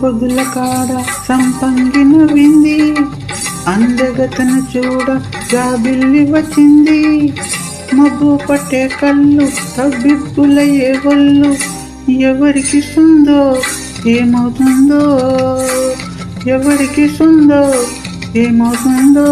పొద్దుల కాడ సంపంగి నవ్వింది, అందగతను చూడ జాబిల్లి వచ్చింది. మబ్బు పట్టే కళ్ళు తబ్బిబ్బులయ్యే ఒళ్ళు, ఎవరికి సుందో ఏమవుతుందో, ఎవరికి సుందో ఏమవుతుందో.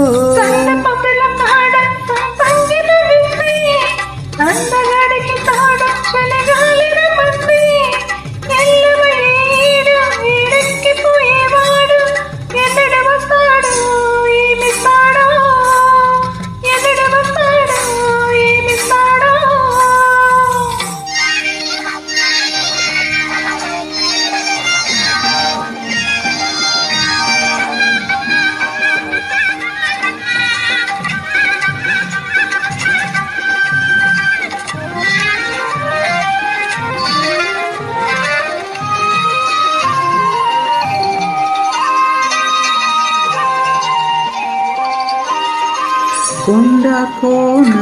కొండ కోన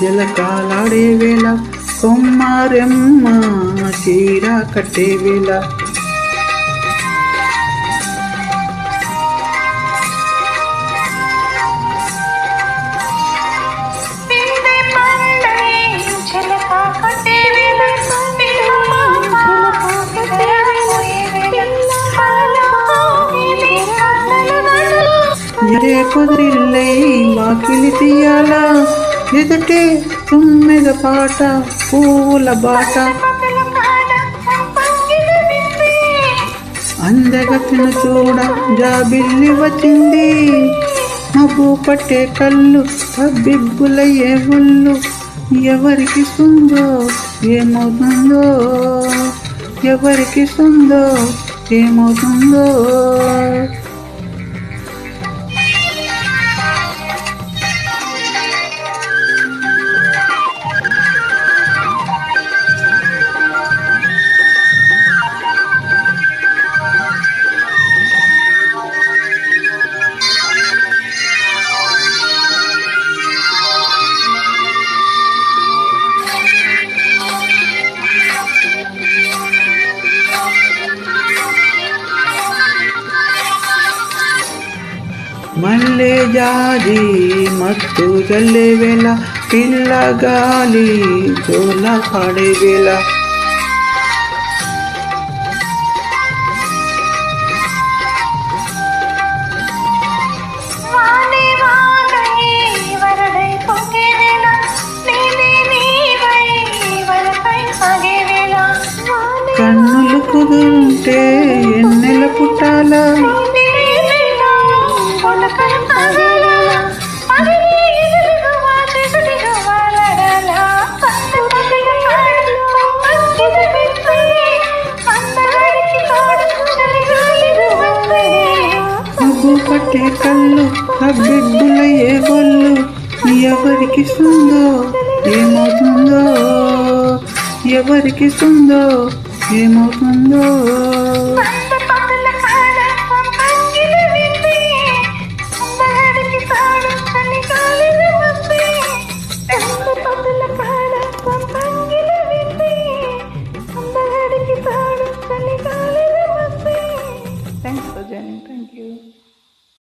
జలకాలాడే వేళ, కొమ్మారెమ్మ చీర కట్టే వేళ, ఎరే కుదిరిల్లై వాకిలి తీయాలా, ఎదుటే తుమ్మెద పాట పూల బాట. అందగతిని చూడ జాబిల్లి వచ్చింది, మబ్బు పట్టే కళ్ళు తబ్బిబ్బులయ్యే ఒళ్ళు, ఎవరికి సుందో ఏమవుతుందో, ఎవరికి సుందో ఏమవుతుందో. మల్లె జాజి మత్తు జల్లే వేళ, పిల్లగాలి జోల పాడే వేళ, కన్నులు కుదురుంటే ఎన్నెల పుట్టాల, మబ్బు పట్టే కళ్ళు తబ్బిబ్బులయ్యే ఒళ్ళు, ఎవరికి సుందో ఏమవుతుందో, ఎవరికి సుందో ఏమవుతుందో.